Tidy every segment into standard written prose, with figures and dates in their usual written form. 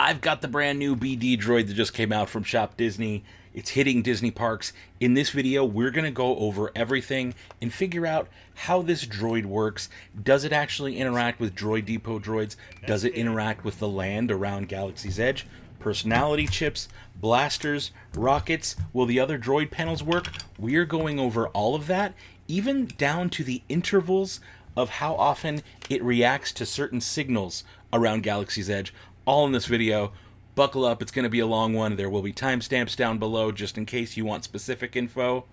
I've got the brand new BD Droid that just came out from Shop Disney. It's hitting Disney parks. In this video, we're going to go over everything and figure out how this droid works. Does it actually interact with Droid Depot Droids? Does it interact with the land around Galaxy's Edge? Personality chips, blasters, rockets. Will the other droid panels work? We're going over all of that, even down to the intervals of how often it reacts to certain signals around Galaxy's Edge. All in this video. Buckle up, it's going to be a long one. There will be timestamps down below just in case you want specific info.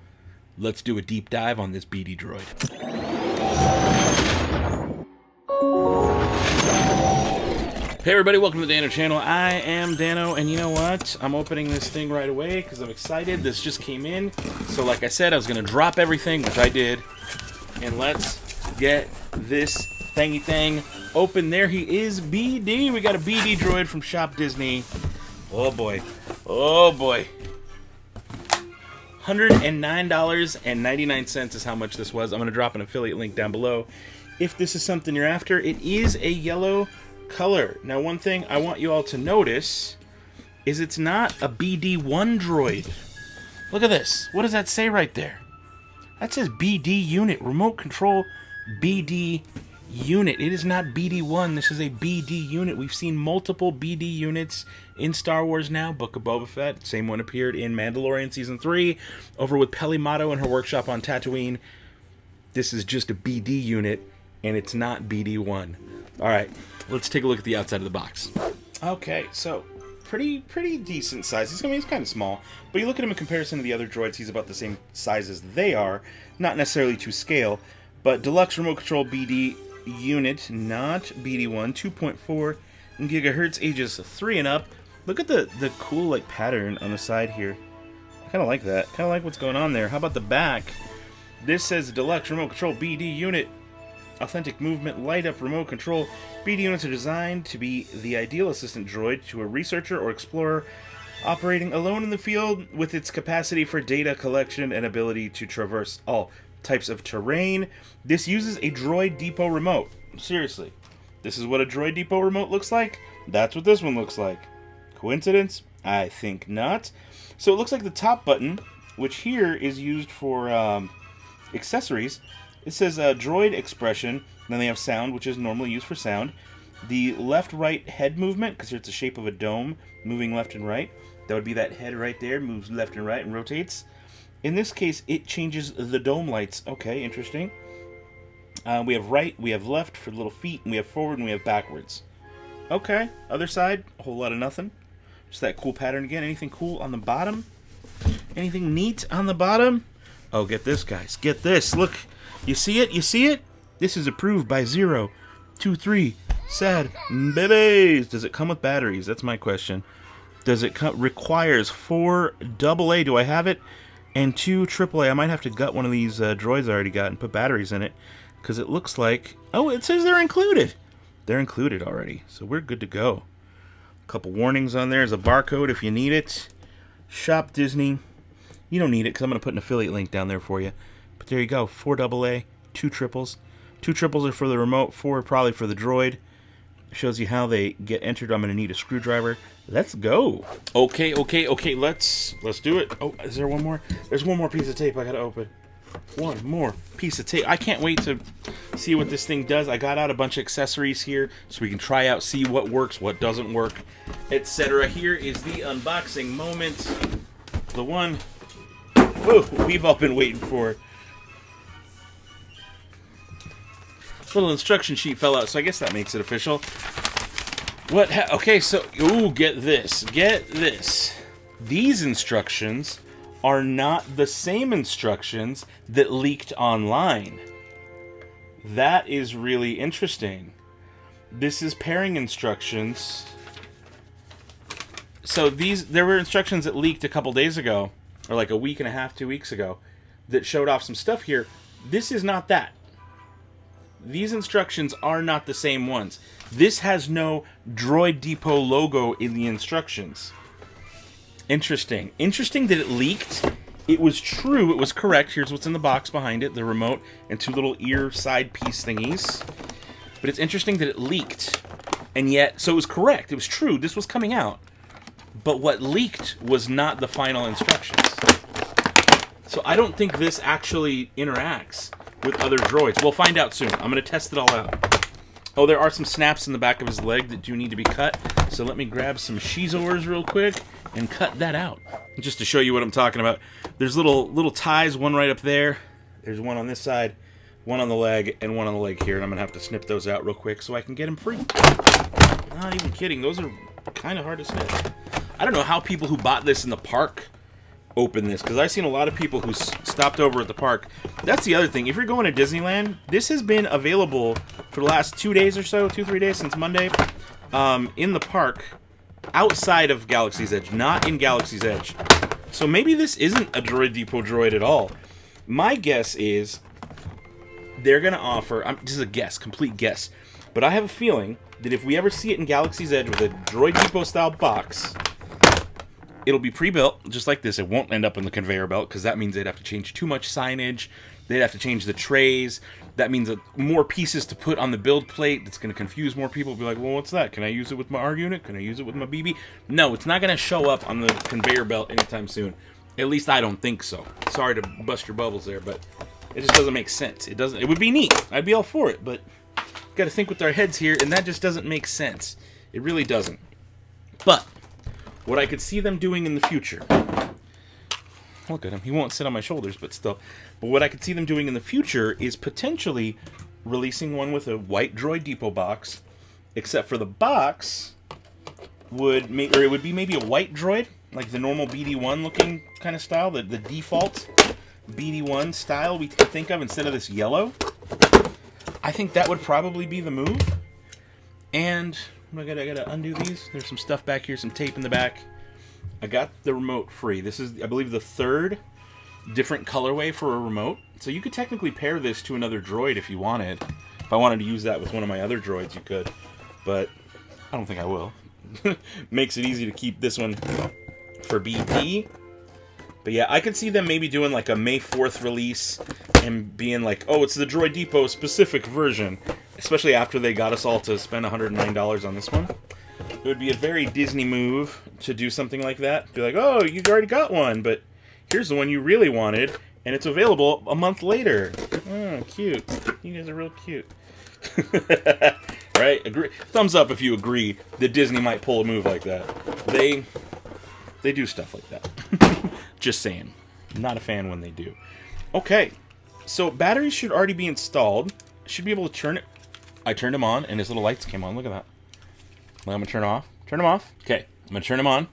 Let's do a deep dive on this BD Droid. Hey everybody, welcome to the Dano channel. I am Dano, and you know what? I'm opening this thing right away because I'm excited. This just came in. So like I said, I was going to drop everything, which I did. And let's get this thingy thing open. There he is, BD. We got a BD Droid from Shop Disney. Oh boy. Oh boy. $109.99 is how much this was. I'm going to drop an affiliate link down below. If this is something you're after, it is a yellow color. Now, one thing I want you all to notice is it's not a BD1 droid. Look at this. What does that say right there? That says BD unit, remote control BD unit. It is not BD1. This is a BD unit. We've seen multiple BD units in Star Wars now. Book of Boba Fett. Same one appeared in Mandalorian Season 3 over with Peli Motto in her workshop on Tatooine. This is just a BD unit, and it's not BD1. All right, let's take a look at the outside of the box. Okay, so pretty decent size. He's kind of small, but you look at him in comparison to the other droids, he's about the same size as they are. Not necessarily to scale, but deluxe remote control BD unit, not BD1, 2.4 gigahertz, ages 3 and up. Look at the cool like pattern on the side here. I kind of like that. Kind of like what's going on there. How about the back? This says deluxe remote control BD unit. Authentic movement, light up remote control. BD units are designed to be the ideal assistant droid to a researcher or explorer operating alone in the field, with its capacity for data collection and ability to traverse all types of terrain. This uses a Droid Depot remote. Seriously, this is what a Droid Depot remote looks like. That's what this one looks like. Coincidence? I think not. So it looks like the top button, which here is used for accessories. It says droid expression. Then they have sound, which is normally used for sound. The left-right head movement, because it's the shape of a dome, moving left and right. That would be that head right there, moves left and right and rotates. In this case, it changes the dome lights. Okay, interesting. We have right, we have left for the little feet, and we have forward, and we have backwards. Okay, other side, a whole lot of nothing. Just that cool pattern again. Anything cool on the bottom? Anything neat on the bottom? Oh, get this, guys. Get this. Look. You see it? You see it? This is approved by 023 Sad Babies. Does it come with batteries? That's my question. Does it come? Requires 4 AA. Do I have it? And 2 AAA. I might have to gut one of these droids I already got and put batteries in it, because it looks like... Oh, it says they're included. They're included already, so we're good to go. A couple warnings on there. There's a barcode if you need it. Shop Disney. You don't need it, because I'm going to put an affiliate link down there for you. But there you go. 4 AA, 2 triples. 2 triples are for the remote, 4 are probably for the droid. Shows you how they get entered. I'm going to need a screwdriver. Let's go. Okay. Let's do it. Oh, is there one more? There's one more piece of tape I got to open. One more piece of tape. I can't wait to see what this thing does. I got out a bunch of accessories here so we can try out, see what works, what doesn't work, etc. Here is the unboxing moment. The one we've all been waiting for. Little instruction sheet fell out, so I guess that makes it official. Okay, so, ooh, get this. Get this. These instructions are not the same instructions that leaked online. That is really interesting. This is pairing instructions. So there were instructions that leaked a couple days ago, or like a week and a half, 2 weeks ago, that showed off some stuff here. This is not that. These instructions are not the same ones. This has no Droid Depot logo in the instructions. Interesting. Interesting that it leaked. It was true. It was correct. Here's what's in the box behind it. The remote and 2 little ear side piece thingies. But it's interesting that it leaked. And yet, so it was correct. It was true. This was coming out. But what leaked was not the final instructions. So I don't think this actually interacts with other droids. We'll find out soon. I'm going to test it all out. Oh, there are some snaps in the back of his leg that do need to be cut. So let me grab some Shizors real quick and cut that out. Just to show you what I'm talking about. There's little ties, one right up there. There's one on this side, one on the leg, and one on the leg here. And I'm going to have to snip those out real quick so I can get him free. Not even kidding. Those are kind of hard to snip. I don't know how people who bought this in the park open this, because I've seen a lot of people who stopped over at the park. That's the other thing. If you're going to Disneyland, this has been available for the last 2 days or so, 2-3 days since Monday, in the park outside of Galaxy's Edge, not in Galaxy's Edge. So maybe this isn't a Droid Depot droid at all. My guess is they're going to offer, this is a guess, complete guess, but I have a feeling that if we ever see it in Galaxy's Edge with a Droid Depot style box, it'll be pre-built, just like this. It won't end up in the conveyor belt, because that means they'd have to change too much signage. They'd have to change the trays. That means that more pieces to put on the build plate. That's going to confuse more people. Be like, well, what's that? Can I use it with my R unit? Can I use it with my BB? No, it's not going to show up on the conveyor belt anytime soon. At least I don't think so. Sorry to bust your bubbles there, but it just doesn't make sense. It doesn't. It would be neat. I'd be all for it, but got to think with our heads here, and that just doesn't make sense. It really doesn't. But what I could see them doing in the future, look at him, he won't sit on my shoulders, but still. But what I could see them doing in the future is potentially releasing one with a white Droid Depot box, except for the box would it would be maybe a white droid, like the normal BD1 looking kind of style, the default BD1 style we think of, instead of this yellow. I think that would probably be the move. And I gotta undo these. There's some stuff back here, some tape in the back. I got the remote free. This is, I believe, the third different colorway for a remote. So you could technically pair this to another droid if you wanted. If I wanted to use that with one of my other droids, you could. But I don't think I will. Makes it easy to keep this one for BP. But yeah, I could see them maybe doing like a May 4th release and being like, oh, it's the Droid Depot specific version. Especially after they got us all to spend $109 on this one. It would be a very Disney move to do something like that. Be like, oh, you already got one, but here's the one you really wanted, and it's available a month later. Oh, cute. You guys are real cute. Right? Agree. Thumbs up if you agree that Disney might pull a move like that. They do stuff like that. Just saying. Not a fan when they do. Okay. So batteries should already be installed. I should be able to turn it. I turned them on, and his little lights came on. Look at that. I'm going to turn off. Turn them off. Okay. I'm going to turn them on.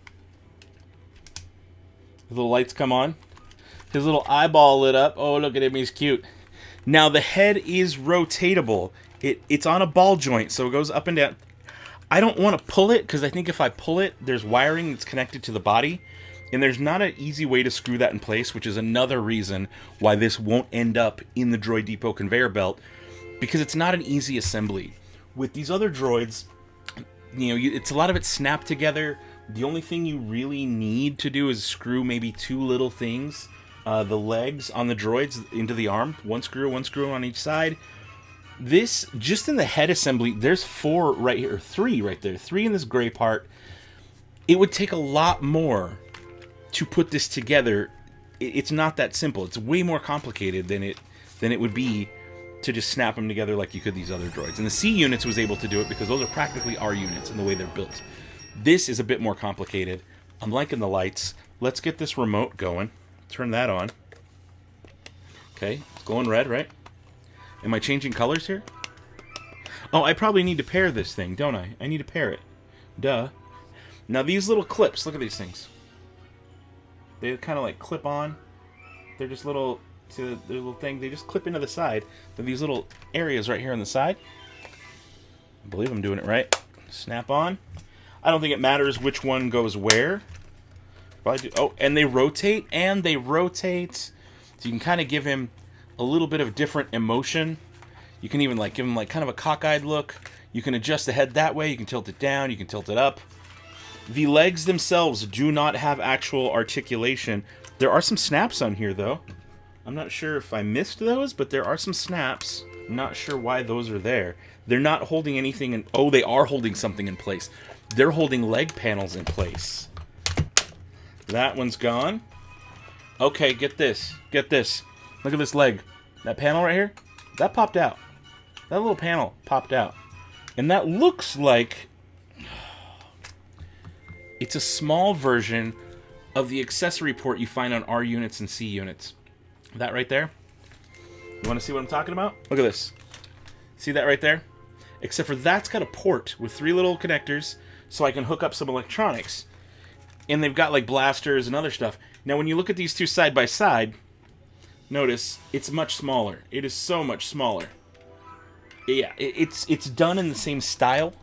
His little lights come on. His little eyeball lit up. Oh, look at him. He's cute. Now, the head is rotatable. It's on a ball joint, so it goes up and down. I don't want to pull it, because I think if I pull it, there's wiring that's connected to the body, and there's not an easy way to screw that in place, which is another reason why this won't end up in the Droid Depot conveyor belt, because it's not an easy assembly. With these other droids, you know, it's a lot of it snapped together. The only thing you really need to do is screw maybe two little things, the legs on the droids into the arm. One screw on each side. This, just in the head assembly, there's four right here, or three right there. Three in this gray part. It would take a lot more to put this together. It's not that simple. It's way more complicated than it would be to just snap them together like you could these other droids. And the C units was able to do it because those are practically R units in the way they're built. This is a bit more complicated. I'm liking the lights. Let's get this remote going. Turn that on. Okay, it's glowing red, right? Am I changing colors here? Oh, I probably need to pair this thing, don't I? I need to pair it. Duh. Now these little clips, look at these things. They kind of like clip on. They're just little, see the little thing? They just clip into the side. They're these little areas right here on the side. I believe I'm doing it right. Snap on. I don't think it matters which one goes where. But I do. Oh, and they rotate, So you can kind of give him a little bit of different emotion. You can even like give him like kind of a cockeyed look. You can adjust the head that way. You can tilt it down. You can tilt it up. The legs themselves do not have actual articulation. There are some snaps on here, though. I'm not sure if I missed those, but there are some snaps. Not sure why those are there. They're not holding anything in... Oh, they are holding something in place. They're holding leg panels in place. That one's gone. Okay, get this. Get this. Look at this leg. That panel right here, that popped out. That little panel popped out. And that looks like... It's a small version of the accessory port you find on R units and C units. That right there. You want to see what I'm talking about? Look at this. See that right there? Except for that's got a port with 3 little connectors so I can hook up some electronics. And they've got like blasters and other stuff. Now when you look at these two side by side, notice it's much smaller. It is so much smaller. Yeah, it's done in the same style,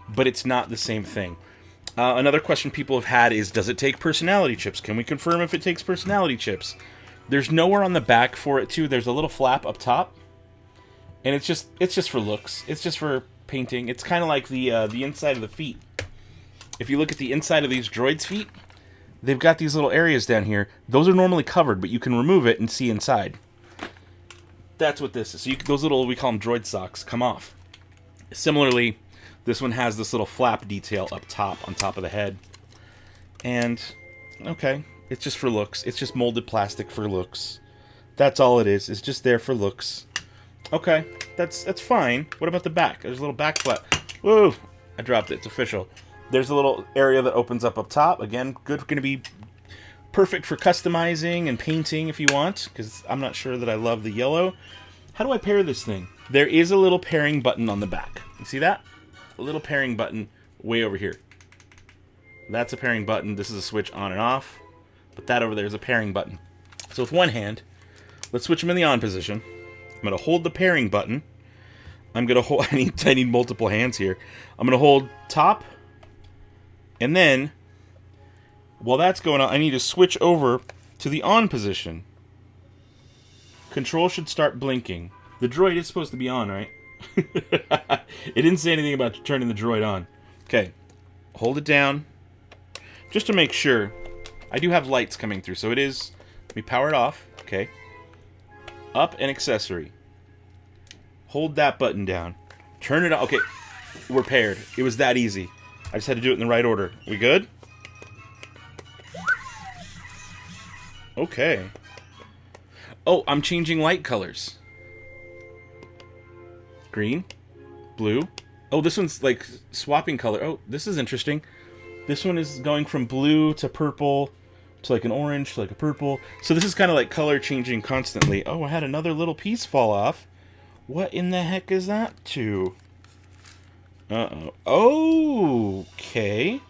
but it's not the same thing. Another question people have had is, does it take personality chips? Can we confirm if it takes personality chips? There's nowhere on the back for it too. There's a little flap up top, and it's just for looks. It's just for painting. It's kind of like the inside of the feet. If you look at the inside of these droids' feet, they've got these little areas down here. Those are normally covered, but you can remove it and see inside. That's what this is. So those little, we call them droid socks, come off. Similarly, this one has this little flap detail up top, on top of the head. And, okay, it's just for looks. It's just molded plastic for looks. That's all it is. It's just there for looks. Okay, that's fine. What about the back? There's a little back flap. Whoa! I dropped it. It's official. There's a little area that opens up top. Again, going to be perfect for customizing and painting if you want, because I'm not sure that I love the yellow. How do I pair this thing? There is a little pairing button on the back. You see that? A little pairing button way over here. That's a pairing button. This is a switch on and off. But that over there is a pairing button. So with one hand, let's switch them in the on position. I'm going to hold the pairing button. I'm going to hold... I need multiple hands here. I'm going to hold top. And then, while that's going on, I need to switch over to the on position. Control should start blinking. The droid is supposed to be on, right? It didn't say anything about turning the droid on. Okay, hold it down. Just to make sure. I do have lights coming through, so it is... Let me power it off. Okay. Up and accessory. Hold that button down. Turn it on. Okay, we're paired. It was that easy. I just had to do it in the right order. We good? Okay. Oh, I'm changing light colors. Green. Blue. Oh, this one's like swapping color. Oh, this is interesting. This one is going from blue to purple to like an orange to like a purple. So this is kind of like color changing constantly. Oh, I had another little piece fall off. What in the heck is that to? Uh-oh. Okay.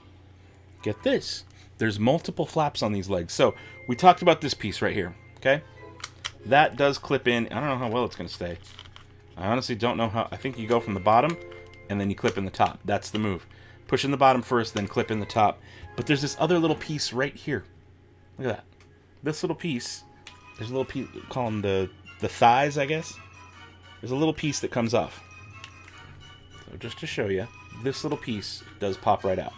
Get this. There's multiple flaps on these legs. So we talked about this piece right here. Okay. That does clip in. I don't know how well it's going to stay. I honestly don't know how. I think you go from the bottom and then you clip in the top. That's the move. Push in the bottom first, then clip in the top. But there's this other little piece right here. Look at that. This little piece. There's a little piece. Call them the thighs, I guess. There's a little piece that comes off. So just to show you, this little piece does pop right out.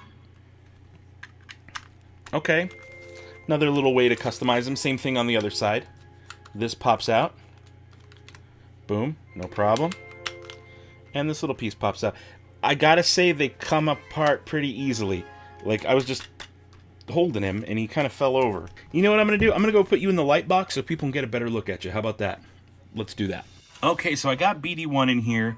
Okay. Another little way to customize them. Same thing on the other side. This pops out. Boom. No problem. And this little piece pops out. I gotta say, they come apart pretty easily. Like, I was just holding him, and he kind of fell over. You know what I'm gonna do? I'm gonna go put you in the light box so people can get a better look at you. How about that? Let's do that. Okay, so I got BD1 in here.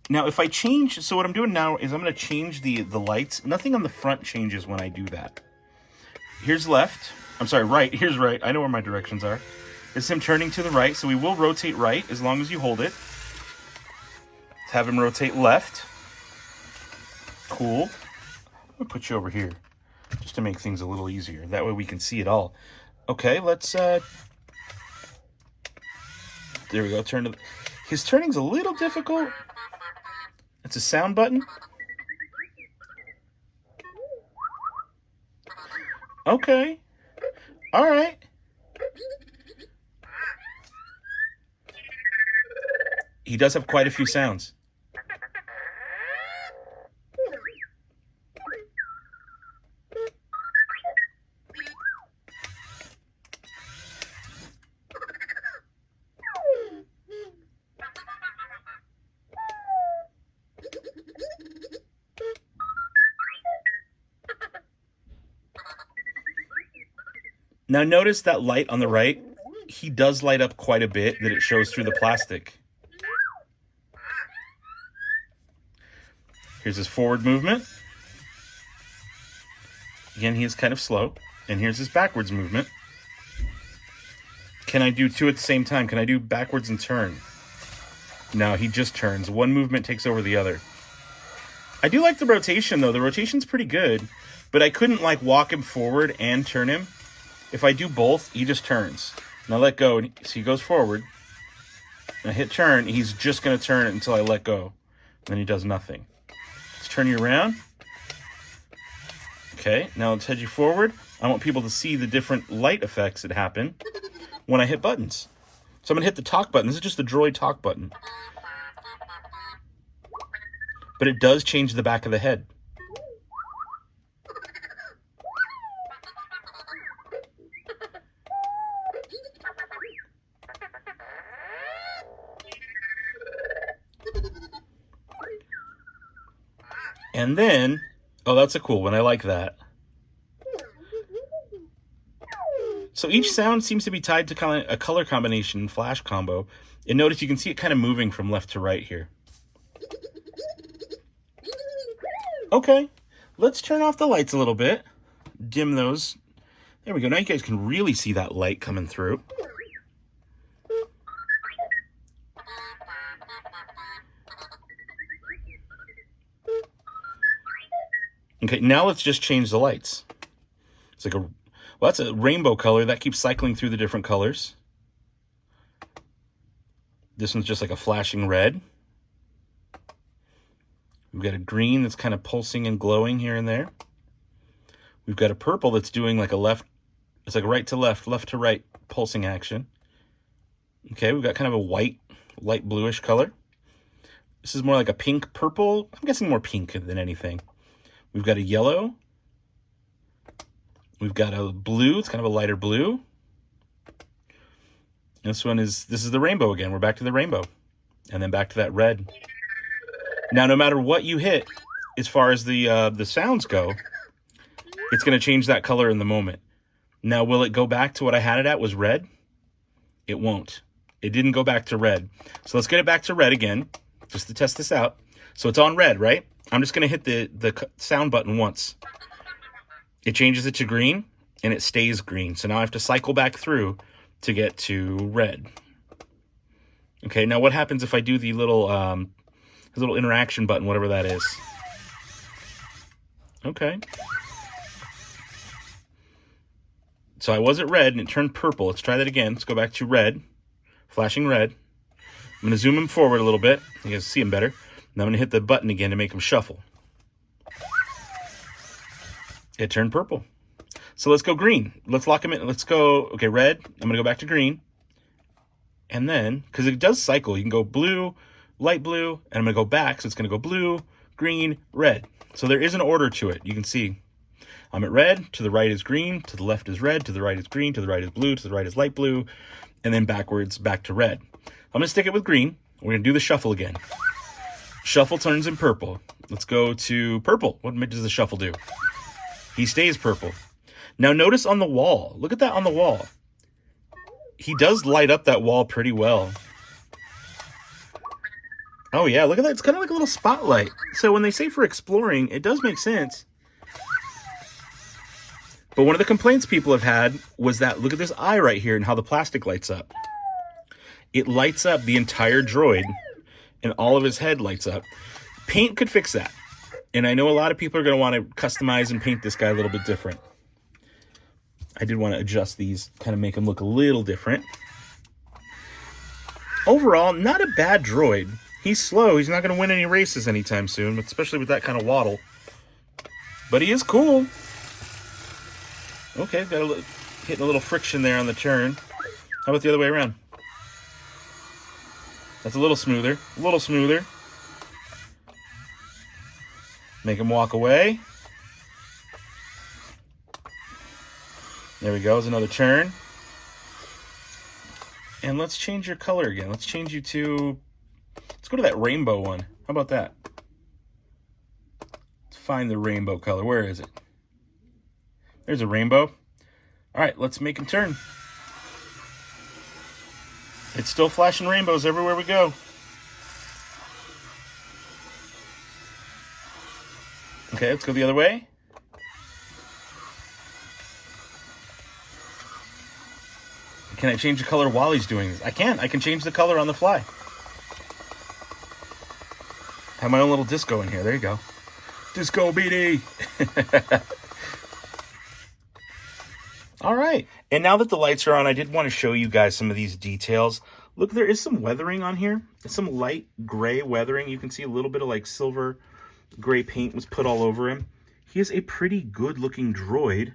Now, if I change... So what I'm doing now is I'm gonna change the lights. Nothing on the front changes when I do that. Here's left. I'm sorry, right. Here's right. I know where my directions are. It's him turning to the right, so we will rotate right as long as you hold it. Let's have him rotate left. Cool. I'm gonna put you over here just to make things a little easier. That way we can see it all. Okay, let's there we go. Turn to his turning's a little difficult. It's a sound button. Okay. All right. He does have quite a few sounds. Now notice that light on the right, he does light up quite a bit that it shows through the plastic. Here's his forward movement. Again, he is kind of slow. And here's his backwards movement. Can I do two at the same time? Can I do backwards and turn? No, he just turns. One movement takes over the other. I do like the rotation, though. The rotation's pretty good. But I couldn't, like, walk him forward and turn him. If I do both, he just turns. And I let go, so he goes forward. And I hit turn, he's just going to turn it until I let go. And then he does nothing. Let's turn you around. Okay, now let's head you forward. I want people to see the different light effects that happen when I hit buttons. So I'm going to hit the talk button. This is just the Droid talk button. But it does change the back of the head. And then, oh, that's a cool one. I like that. So each sound seems to be tied to kind of a color combination flash combo. And notice you can see it kind of moving from left to right here. Okay, let's turn off the lights a little bit. Dim those. There we go. Now you guys can really see that light coming through. Okay, now let's just change the lights. It's like well, that's a rainbow color that keeps cycling through the different colors. This one's just like a flashing red. We've got a green that's kind of pulsing and glowing here and there. We've got a purple that's doing like a left, it's like a right to left, left to right pulsing action. Okay, we've got kind of a white, light bluish color. This is more like a pink purple. I'm guessing more pink than anything. We've got a yellow. We've got a blue. It's kind of a lighter blue. This is the rainbow again. We're back to the rainbow. And then back to that red. Now, no matter what you hit, as far as the sounds go, it's going to change that color in the moment. Now, will it go back to what I had it at was red? It won't. It didn't go back to red. So let's get it back to red again, just to test this out. So it's on red, right? I'm just going to hit the sound button once. It changes it to green, and it stays green. So now I have to cycle back through to get to red. Okay, now what happens if I do the little interaction button, whatever that is? Okay. So I was at red, and it turned purple. Let's try that again. Let's go back to red, flashing red. I'm going to zoom him forward a little bit. You guys see him better. Now I'm going to hit the button again to make him shuffle. It turned purple. So let's go green. Let's lock him in. Let's go, okay, red. I'm going to go back to green. And then, because it does cycle, you can go blue, light blue, and I'm going to go back. So it's going to go blue, green, red. So there is an order to it. You can see I'm at red, to the right is green, to the left is red, to the right is green, to the right is blue, to the right is light blue, and then backwards back to red. I'm going to stick it with green. We're going to do the shuffle again. Shuffle turns in purple. Let's go to purple. What does the shuffle do? He stays purple. Now notice on the wall. Look at that on the wall. He does light up that wall pretty well. Oh yeah, look at that. It's kind of like a little spotlight. So when they say for exploring, it does make sense. But one of the complaints people have had was that, look at this eye right here and how the plastic lights up. It lights up the entire droid and all of his head lights up. Paint could fix that. And I know a lot of people are going to want to customize and paint this guy a little bit different. I did want to adjust these, kind of make him look a little different. Overall, not a bad droid. He's slow. He's not going to win any races anytime soon, especially with that kind of waddle. But he is cool. Okay, hitting a little friction there on the turn. How about the other way around? That's a little smoother. A little smoother. Make him walk away. There we go. There's another turn. And let's change your color again. Let's change you to... Let's go to that rainbow one. How about that? Let's find the rainbow color. Where is it? There's a rainbow. All right, let's make him turn. It's still flashing rainbows everywhere we go. Okay, let's go the other way. Can I change the color while he's doing this? I can. I can change the color on the fly. Have my own little disco in here. There you go. Disco BD. All right. And now that the lights are on, I did want to show you guys some of these details. Look, there is some weathering on here. It's some light gray weathering. You can see a little bit of like silver gray paint was put all over him. He is a pretty good looking droid.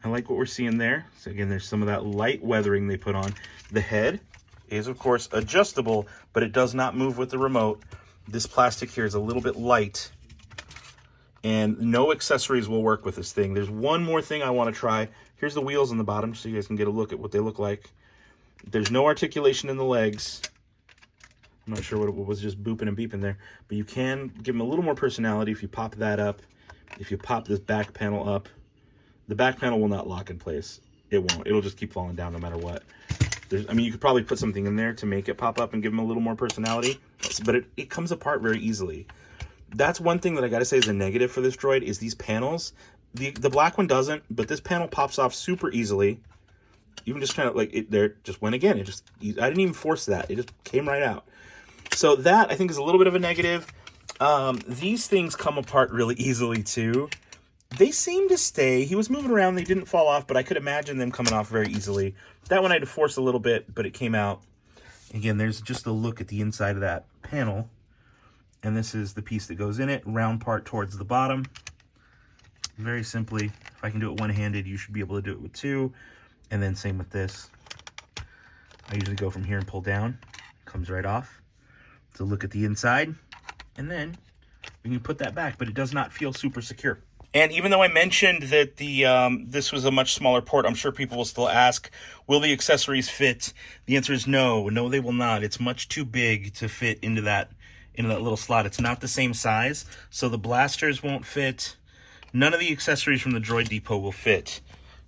I like what we're seeing there. So again, there's some of that light weathering they put on. The head is, of course, adjustable, but it does not move with the remote. This plastic here is a little bit light, and no accessories will work with this thing. There's one more thing I want to try. Here's the wheels on the bottom, so you guys can get a look at what they look like. There's no articulation in the legs. I'm not sure what was just booping and beeping there, but you can give them a little more personality if you pop that up. If you pop this back panel up, the back panel will not lock in place. It won't. It'll just keep falling down no matter what. I mean, you could probably put something in there to make it pop up and give them a little more personality, but it comes apart very easily. That's one thing that I got to say is a negative for this droid is these panels. The black one doesn't, but this panel pops off super easily. Even just kind of like it there, just went again. I didn't even force that. It just came right out. So that I think is a little bit of a negative. These things come apart really easily too. They seem to stay. He was moving around. They didn't fall off, but I could imagine them coming off very easily. That one I had to force a little bit, but it came out. Again, there's just a look at the inside of that panel. And this is the piece that goes in it. Round part towards the bottom. Very simply, if I can do it one-handed, you should be able to do it with two. And then same with this. I usually go from here and pull down. Comes right off. So look at the inside. And then we can put that back, but it does not feel super secure. And even though I mentioned that this was a much smaller port, I'm sure people will still ask, will the accessories fit? The answer is no. No, they will not. It's much too big to fit into that little slot. It's not the same size, so the blasters won't fit. None of the accessories from the Droid Depot will fit,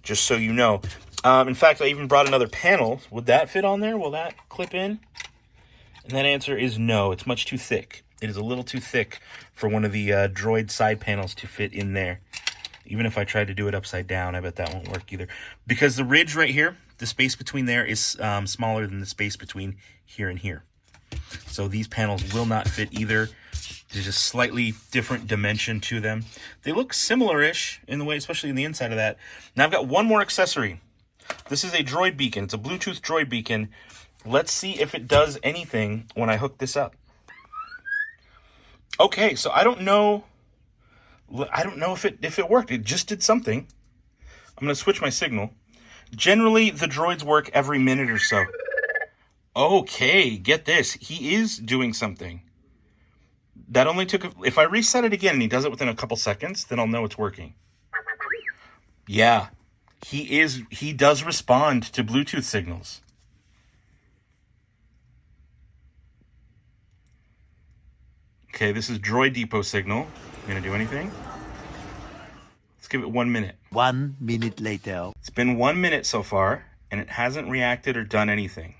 just so you know. In fact, I even brought another panel. Would that fit on there? Will that clip in? And that answer is no. It's much too thick. It is a little too thick for one of the Droid side panels to fit in there. Even if I tried to do it upside down, I bet that won't work either. Because the ridge right here, the space between there is smaller than the space between here and here. So these panels will not fit either. There's just slightly different dimension to them. They look similar-ish in the way, especially in the inside of that. Now I've got one more accessory. This is a droid beacon. It's a Bluetooth droid beacon. Let's see if it does anything when I hook this up. Okay, so I don't know if it worked. It just did something. I'm going to switch my signal. Generally, the droids work every minute or so. Okay, get this. He is doing something. That only took... If I reset it again and he does it within a couple seconds, then I'll know it's working. Yeah, he does respond to Bluetooth signals. Okay, this is Droid Depot signal. You gonna do anything? Let's give it 1 minute. 1 minute later. It's been 1 minute so far, and it hasn't reacted or done anything.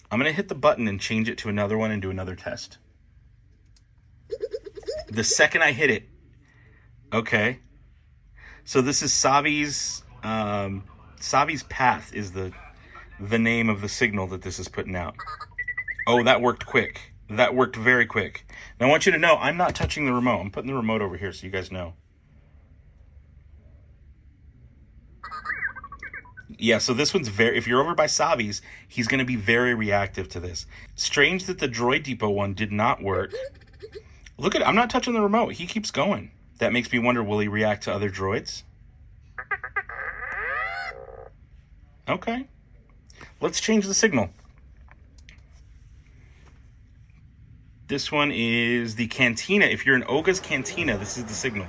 I'm gonna hit the button and change it to another one and do another test. The second I hit it, okay. So this is Savi's Path is the name of the signal that this is putting out. Oh, that worked quick. That worked very quick. Now I want you to know I'm not touching the remote. I'm putting the remote over here so you guys know. Yeah, so this one's if you're over by Savi's, he's going to be very reactive to this. Strange that the Droid Depot one did not work. Look at it. I'm not touching the remote. He keeps going. That makes me wonder, will he react to other droids? Okay. Let's change the signal. This one is the Cantina. If you're in Oga's Cantina, this is the signal.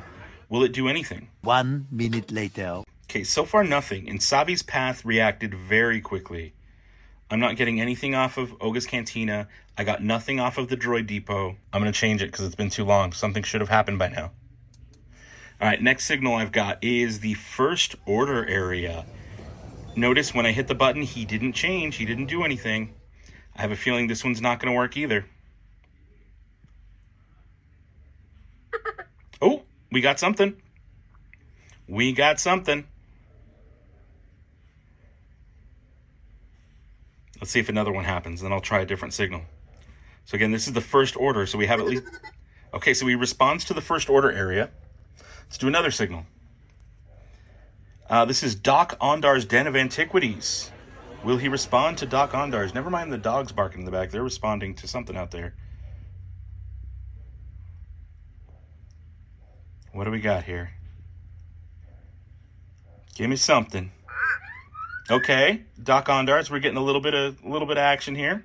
Will it do anything? 1 minute later. Okay, so far nothing. And Savi's Path reacted very quickly. I'm not getting anything off of Oga's Cantina. I got nothing off of the Droid Depot. I'm going to change it because it's been too long. Something should have happened by now. All right, next signal I've got is the first order area. Notice when I hit the button, he didn't change. He didn't do anything. I have a feeling this one's not going to work either. Oh, we got something. We got something. Let's see if another one happens. Then I'll try a different signal. So again, this is the first order. So we have at least... Okay, so he responds to the first order area. Let's do another signal. This is Doc Ondar's Den of Antiquities. Will he respond to Doc Ondar's? Never mind the dogs barking in the back. They're responding to something out there. What do we got here? Give me something. Okay, Doc Ondar's. We're getting a little bit of action here.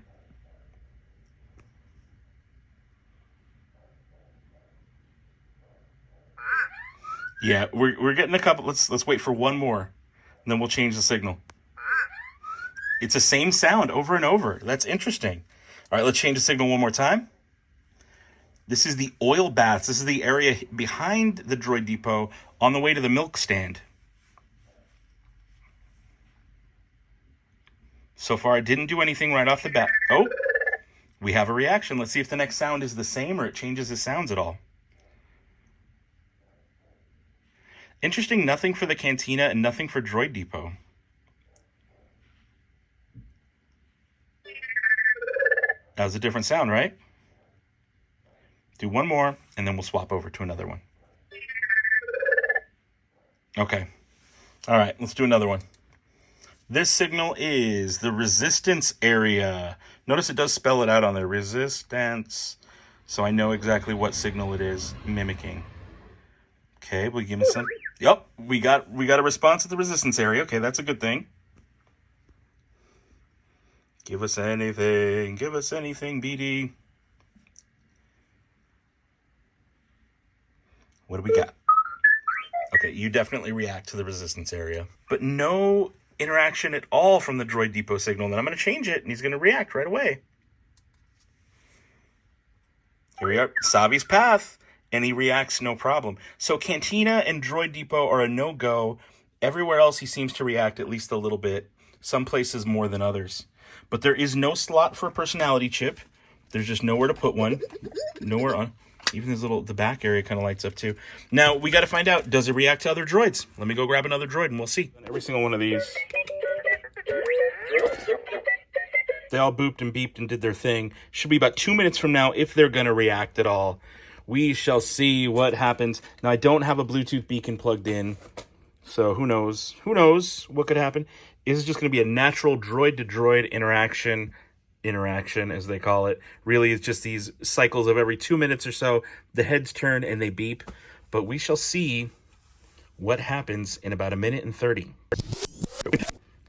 Yeah, we're getting a couple. Let's wait for one more, and then we'll change the signal. It's the same sound over and over. That's interesting. All right, let's change the signal one more time. This is the oil baths. This is the area behind the Droid Depot on the way to the milk stand. So far, it didn't do anything right off the bat. Oh, we have a reaction. Let's see if the next sound is the same or it changes the sounds at all. Interesting, nothing for the cantina and nothing for Droid Depot. That was a different sound, right? Do one more, and then we'll swap over to another one. Okay. All right, let's do another one. This signal is the resistance area. Notice it does spell it out on there, resistance. So I know exactly what signal it is mimicking. Okay, will you give me some? Yep, we got a response at the resistance area. Okay, that's a good thing. Give us anything, BD. What do we got? Okay, you definitely react to the resistance area, but no interaction at all from the Droid Depot signal. Then I'm going to change it, and he's going to react right away. Here we are, Savi's path. And he reacts no problem. So Cantina and Droid Depot are a no-go. Everywhere else he seems to react at least a little bit. Some places more than others. But there is no slot for a personality chip. There's just nowhere to put one. Nowhere on. Even the back area kind of lights up too. Now, we got to find out, does it react to other droids? Let me go grab another droid and we'll see. Every single one of these. They all booped and beeped and did their thing. Should be about 2 minutes from now if they're going to react at all. We shall see what happens. Now, I don't have a Bluetooth beacon plugged in, so who knows? Who knows what could happen? Is it just going to be a natural droid-to-droid interaction, as they call it? Really, it's just these cycles of every 2 minutes or so. The heads turn and they beep. But we shall see what happens in about 1:30.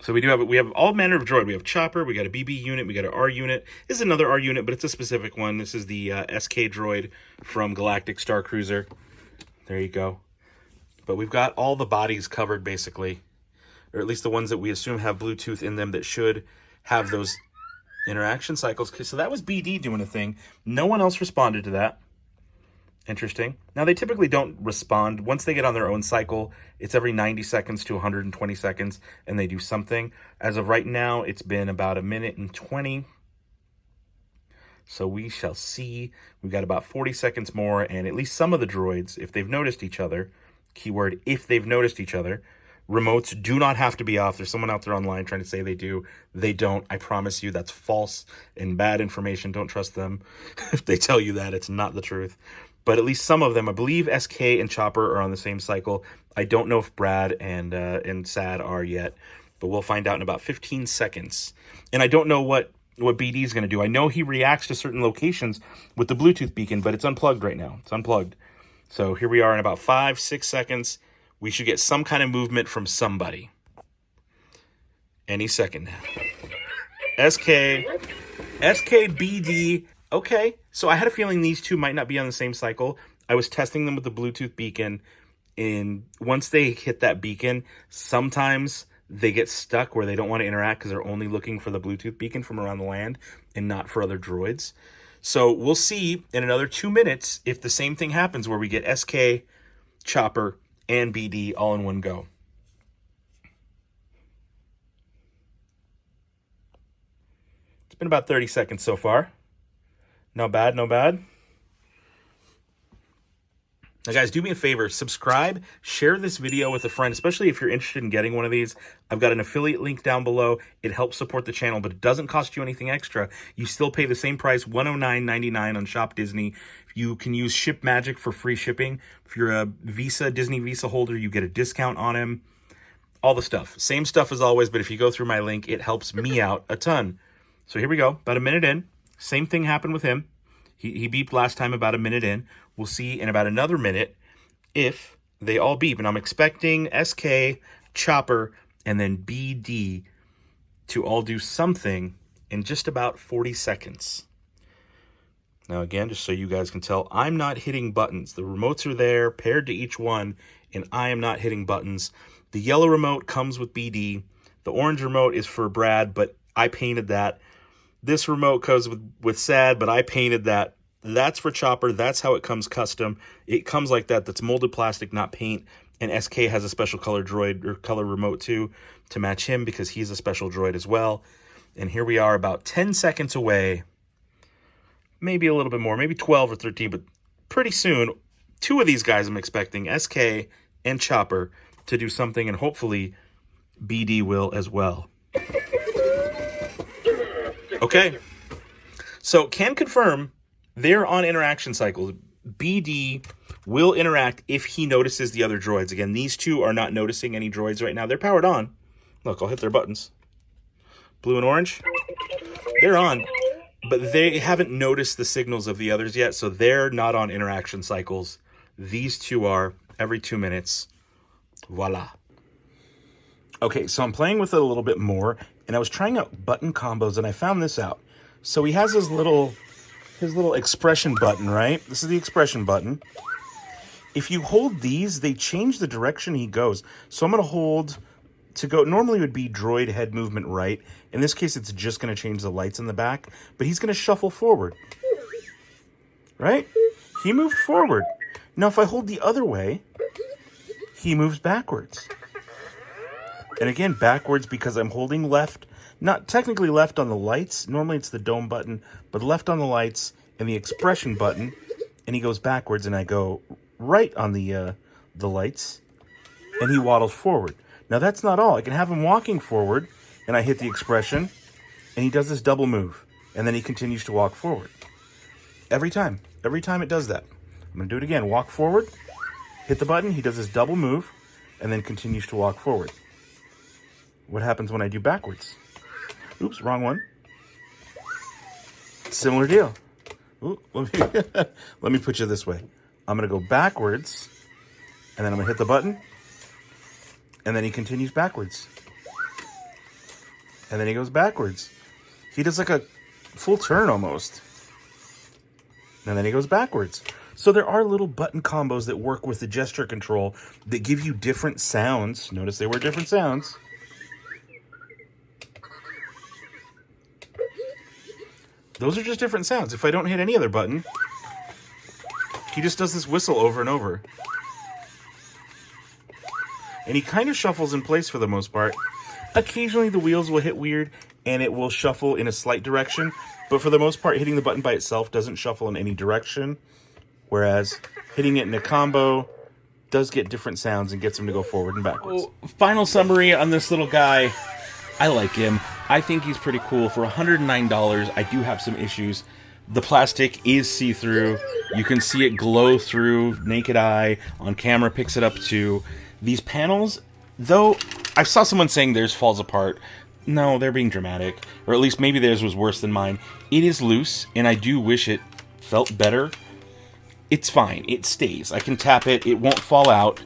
So we have all manner of droid. We have Chopper, we got a BB unit, we got an R unit. This is another R unit, but it's a specific one. This is the SK droid from Galactic Star Cruiser. There you go. But we've got all the bodies covered, basically. Or at least the ones that we assume have Bluetooth in them that should have those interaction cycles. So that was BD doing a thing. No one else responded to that. Interesting. Now, they typically don't respond. Once they get on their own cycle, it's every 90 seconds to 120 seconds, and they do something. As of right now, it's been about 1:20. So we shall see. We've got about 40 seconds more, and at least some of the droids, if they've noticed each other, keyword, if they've noticed each other, remotes do not have to be off. There's someone out there online trying to say they do. They don't. I promise you that's false and bad information. Don't trust them. If they tell you that, it's not the truth. But at least some of them, I believe SK and Chopper are on the same cycle. I don't know if Brad and Sad are yet, but we'll find out in about 15 seconds. And I don't know what BD is going to do. I know he reacts to certain locations with the Bluetooth beacon, but it's unplugged right now. It's unplugged. So here we are in about 5-6 seconds. We should get some kind of movement from somebody. Any second now. SK, BD. Okay, so I had a feeling these two might not be on the same cycle. I was testing them with the Bluetooth beacon, and once they hit that beacon, sometimes they get stuck where they don't want to interact because they're only looking for the Bluetooth beacon from around the land and not for other droids. So we'll see in another 2 minutes if the same thing happens where we get SK Chopper, and BD all in one go. It's been about 30 seconds so far. Not bad, not bad. Now, guys, do me a favor. Subscribe, share this video with a friend, especially if you're interested in getting one of these. I've got an affiliate link down below. It helps support the channel, but it doesn't cost you anything extra. You still pay the same price, $109.99 on Shop Disney. You can use Ship Magic for free shipping. If you're a Disney Visa holder, you get a discount on him. All the stuff. Same stuff as always, but if you go through my link, it helps me out a ton. So here we go. About a minute in. Same thing happened with him. He beeped last time about a minute in. We'll see in about another minute if they all beep. And I'm expecting SK, Chopper, and then BD to all do something in just about 40 seconds. Now, again, just so you guys can tell, I'm not hitting buttons. The remotes are there, paired to each one, and I am not hitting buttons. The yellow remote comes with BD. The orange remote is for Brad, but I painted that. This remote comes with Sad, but I painted that. That's for Chopper. That's how it comes custom. It comes like that. That's molded plastic, not paint. And SK has a special color droid or color remote too to match him because he's a special droid as well. And here we are about 10 seconds away. Maybe a little bit more, maybe 12 or 13, but pretty soon, two of these guys I'm expecting, SK and Chopper, to do something, and hopefully BD will as well. Okay, so can confirm they're on interaction cycles. BD will interact if he notices the other droids. Again, these two are not noticing any droids right now. They're powered on. Look, I'll hit their buttons. Blue and orange. They're on, but they haven't noticed the signals of the others yet, so they're not on interaction cycles. These two are every 2 minutes. Voila. Okay, so I'm playing with it a little bit more, and I was trying out button combos, and I found this out. So he has his little expression button, right? This is the expression button. If you hold these, they change the direction he goes. So I'm going to hold to go. Normally it would be droid head movement right. In this case, it's just going to change the lights in the back, but he's going to shuffle forward. Right? He moved forward. Now, if I hold the other way, he moves backwards. And again, backwards because I'm holding left. Not technically left on the lights. Normally it's the dome button, but left on the lights and the expression button. And he goes backwards, and I go right on the lights, and he waddles forward. Now that's not all. I can have him walking forward, and I hit the expression, and he does this double move, and then he continues to walk forward. Every time it does that. I'm going to do it again. Walk forward, hit the button, he does this double move, and then continues to walk forward. What happens when I do backwards? Oops, wrong one. Similar deal. Ooh, let me put you this way. I'm going to go backwards, and then I'm going to hit the button, and then he continues backwards. And then he goes backwards. He does like a full turn almost. And then he goes backwards. So there are little button combos that work with the gesture control that give you different sounds. Notice they were different sounds. Those are just different sounds. If I don't hit any other button, he just does this whistle over and over. And he kind of shuffles in place for the most part. Occasionally the wheels will hit weird and it will shuffle in a slight direction. But for the most part, hitting the button by itself doesn't shuffle in any direction. Whereas hitting it in a combo does get different sounds and gets him to go forward and backwards. Final summary on this little guy. I like him. I think he's pretty cool. For $109, I do have some issues. The plastic is see-through. You can see it glow through naked eye. On camera picks it up too. These panels, though, I saw someone saying theirs falls apart. No, they're being dramatic. Or at least maybe theirs was worse than mine. It is loose, and I do wish it felt better. It's fine. It stays. I can tap it. It won't fall out.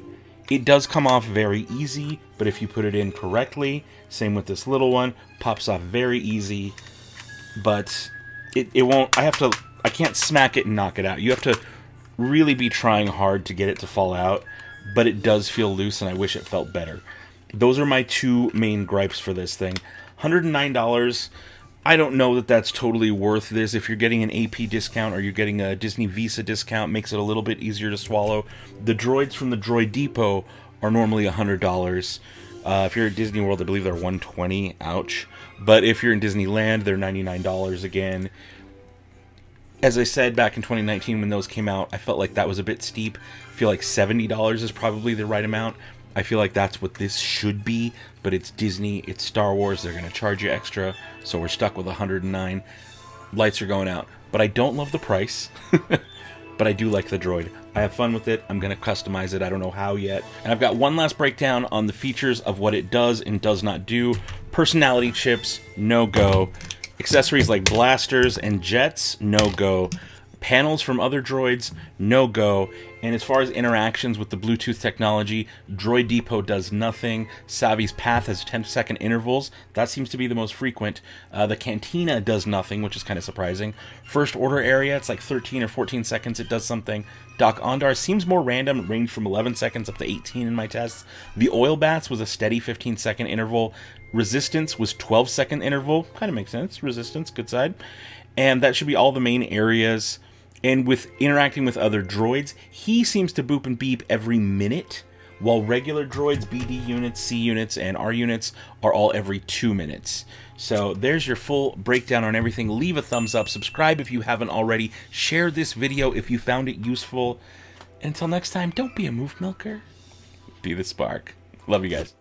It does come off very easy, but if you put it in correctly, same with this little one, pops off very easy, but it won't, I can't smack it and knock it out. You have to really be trying hard to get it to fall out, but it does feel loose, and I wish it felt better. Those are my two main gripes for this thing. $109, I don't know that that's totally worth this. If you're getting an AP discount or you're getting a Disney Visa discount, makes it a little bit easier to swallow. The droids from the Droid Depot are normally $100. If you're at Disney World, I believe they're $120. Ouch. But if you're in Disneyland, they're $99 again. As I said back in 2019 when those came out, I felt like that was a bit steep. I feel like $70 is probably the right amount. I feel like that's what this should be, but it's Disney, it's Star Wars, they're going to charge you extra, so we're stuck with $109. Lights are going out. But I don't love the price, but I do like the droid. I have fun with it. I'm going to customize it. I don't know how yet. And I've got one last breakdown on the features of what it does and does not do. Personality chips, no go. Accessories like blasters and jets, no go. Panels from other droids, no go. And as far as interactions with the Bluetooth technology, Droid Depot does nothing. Savvy's Path has 10-second intervals. That seems to be the most frequent. The Cantina does nothing, which is kind of surprising. First Order area, it's like 13 or 14 seconds it does something. Doc Ondar seems more random, it ranged from 11 seconds up to 18 in my tests. The Oil Bats was a steady 15-second interval. Resistance was 12-second interval. Kind of makes sense. Resistance, good side. And that should be all the main areas. And with interacting with other droids, he seems to boop and beep every minute, while regular droids, BD units, C units, and R units are all every 2 minutes. So there's your full breakdown on everything. Leave a thumbs up, subscribe if you haven't already, share this video if you found it useful. Until next time, don't be a move milker, be the spark. Love you guys.